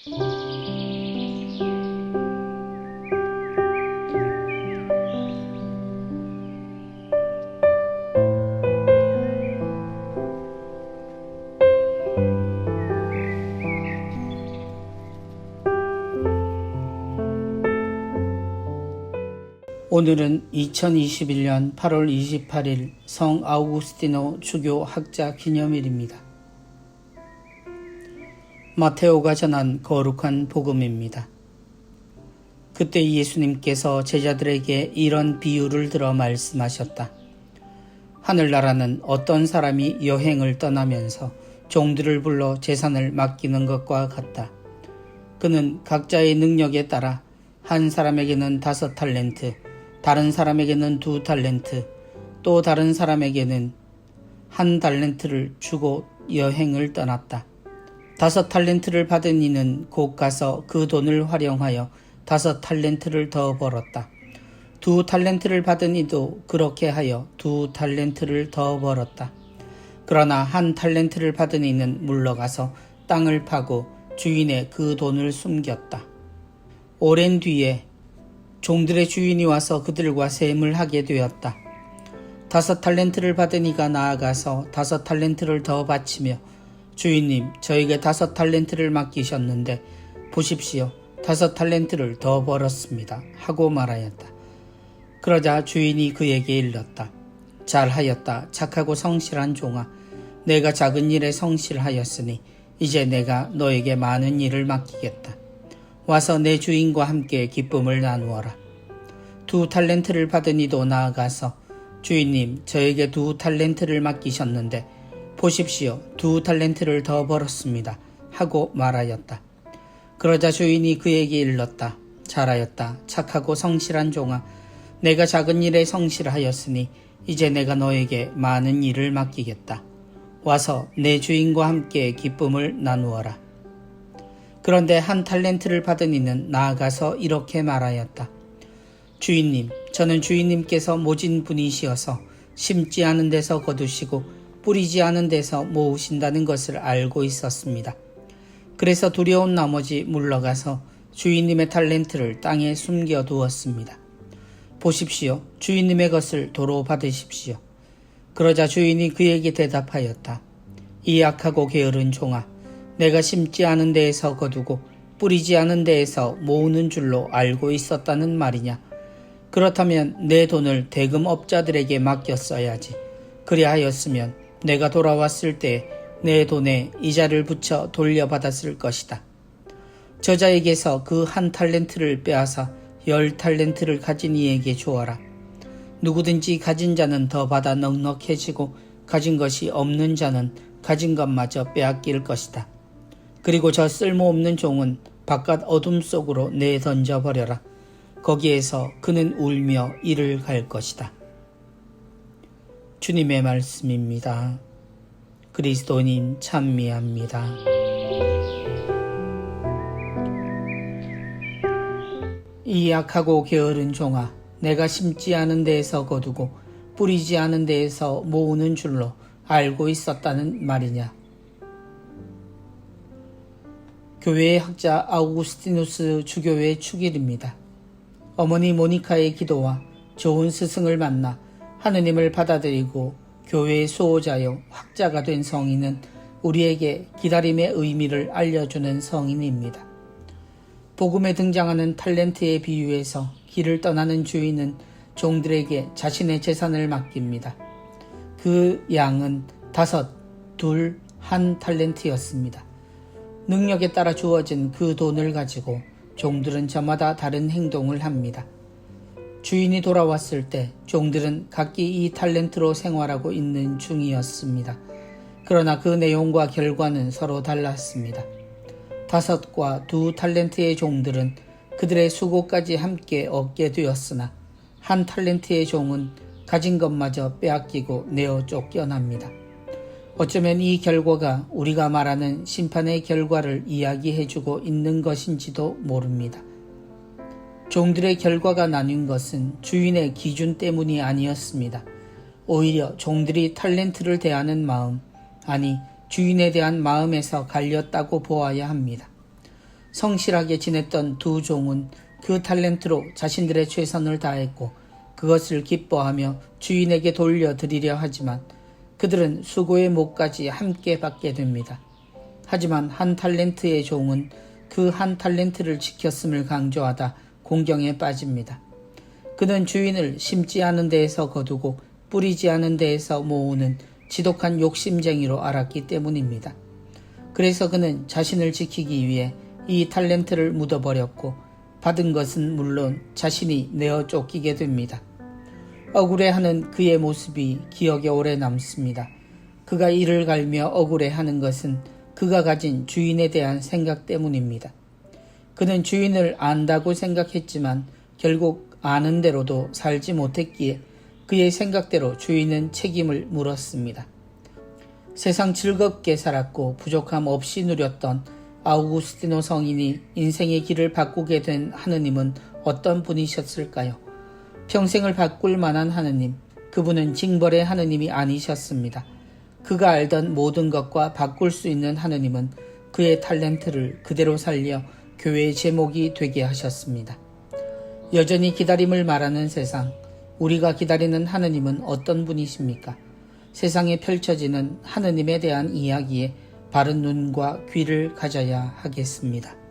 오늘은 2021년 8월 28일 성 아우구스티노 주교 학자 기념일입니다. 마테오가 전한 거룩한 복음입니다. 그때 예수님께서 제자들에게 이런 비유를 들어 말씀하셨다. 하늘나라는 어떤 사람이 여행을 떠나면서 종들을 불러 재산을 맡기는 것과 같다. 그는 각자의 능력에 따라 한 사람에게는 5달란트, 다른 사람에게는 2달란트, 또 다른 사람에게는 1달란트를 주고 여행을 떠났다. 5달란트를 받은 이는 곧 가서 그 돈을 활용하여 5달란트를 더 벌었다. 2달란트를 받은 이도 그렇게 하여 2달란트를 더 벌었다. 그러나 1달란트를 받은 이는 물러가서 땅을 파고 주인의 그 돈을 숨겼다. 오랜 뒤에 종들의 주인이 와서 그들과 셈을 하게 되었다. 5달란트를 받은 이가 나아가서 5달란트를 더 바치며 주인님, 저에게 5달란트를 맡기셨는데 보십시오, 5달란트를 더 벌었습니다 하고 말하였다. 그러자 주인이 그에게 일렀다. 잘하였다, 착하고 성실한 종아. 내가 작은 일에 성실하였으니 이제 내가 너에게 많은 일을 맡기겠다. 와서 내 주인과 함께 기쁨을 나누어라. 2달란트를 받은 이도 나아가서 주인님, 저에게 2달란트를 맡기셨는데 보십시오, 2달란트를 더 벌었습니다 하고 말하였다. 그러자 주인이 그에게 일렀다. 잘하였다, 착하고 성실한 종아. 내가 작은 일에 성실하였으니 이제 내가 너에게 많은 일을 맡기겠다. 와서 내 주인과 함께 기쁨을 나누어라. 그런데 1달란트를 받은 이는 나아가서 이렇게 말하였다. 주인님, 저는 주인님께서 모진 분이시어서 심지 않은 데서 거두시고 뿌리지 않은 데서 모으신다는 것을 알고 있었습니다. 그래서 두려운 나머지 물러가서 주인님의 달란트를 땅에 숨겨두었습니다. 보십시오, 주인님의 것을 도로 받으십시오. 그러자 주인이 그에게 대답하였다. 이 악하고 게으른 종아, 내가 심지 않은 데에서 거두고 뿌리지 않은 데에서 모으는 줄로 알고 있었다는 말이냐? 그렇다면 내 돈을 대금업자들에게 맡겼어야지. 그리하였으면 내가 돌아왔을 때 내 돈에 이자를 붙여 돌려받았을 것이다. 저자에게서 그 1달란트를 빼앗아 10달란트를 가진 이에게 주어라. 누구든지 가진 자는 더 받아 넉넉해지고 가진 것이 없는 자는 가진 것마저 빼앗길 것이다. 그리고 저 쓸모없는 종은 바깥 어둠 속으로 내던져버려라. 거기에서 그는 울며 이를 갈 것이다. 주님의 말씀입니다. 그리스도님 찬미합니다. 이 약하고 게으른 종아, 내가 심지 않은 데에서 거두고 뿌리지 않은 데에서 모으는 줄로 알고 있었다는 말이냐? 교회의 학자 아우구스티누스 주교의 축일입니다. 어머니 모니카의 기도와 좋은 스승을 만나 하느님을 받아들이고 교회의 수호자요 학자가 된 성인은 우리에게 기다림의 의미를 알려주는 성인입니다. 복음에 등장하는 달란트의 비유에서 길을 떠나는 주인은 종들에게 자신의 재산을 맡깁니다. 그 양은 5, 2, 1달란트였습니다. 능력에 따라 주어진 그 돈을 가지고 종들은 저마다 다른 행동을 합니다. 주인이 돌아왔을 때 종들은 각기 2달란트로 생활하고 있는 중이었습니다. 그러나 그 내용과 결과는 서로 달랐습니다. 5과 2달란트의 종들은 그들의 수고까지 함께 얻게 되었으나 1달란트의 종은 가진 것마저 빼앗기고 내어 쫓겨납니다. 어쩌면 이 결과가 우리가 말하는 심판의 결과를 이야기해주고 있는 것인지도 모릅니다. 종들의 결과가 나뉜 것은 주인의 기준 때문이 아니었습니다. 오히려 종들이 달란트를 대하는 마음, 아니 주인에 대한 마음에서 갈렸다고 보아야 합니다. 성실하게 지냈던 두 종은 그 탤런트로 자신들의 최선을 다했고 그것을 기뻐하며 주인에게 돌려드리려 하지만 그들은 수고의 목까지 함께 받게 됩니다. 하지만 한 탤런트의 종은 그 한 탤런트를 지켰음을 강조하다 공경에 빠집니다. 그는 주인을 심지 않은 데에서 거두고 뿌리지 않은 데에서 모으는 지독한 욕심쟁이로 알았기 때문입니다. 그래서 그는 자신을 지키기 위해 이 탤런트를 묻어버렸고 받은 것은 물론 자신이 내어 쫓기게 됩니다. 억울해하는 그의 모습이 기억에 오래 남습니다. 그가 이를 갈며 억울해하는 것은 그가 가진 주인에 대한 생각 때문입니다. 그는 주인을 안다고 생각했지만 결국 아는 대로도 살지 못했기에 그의 생각대로 주인은 책임을 물었습니다. 세상 즐겁게 살았고 부족함 없이 누렸던 아우구스티노 성인이 인생의 길을 바꾸게 된 하느님은 어떤 분이셨을까요? 평생을 바꿀 만한 하느님, 그분은 징벌의 하느님이 아니셨습니다. 그가 알던 모든 것과 바꿀 수 있는 하느님은 그의 탤런트를 그대로 살려 교회의 제목이 되게 하셨습니다. 여전히 기다림을 말하는 세상, 우리가 기다리는 하느님은 어떤 분이십니까? 세상에 펼쳐지는 하느님에 대한 이야기에 바른 눈과 귀를 가져야 하겠습니다.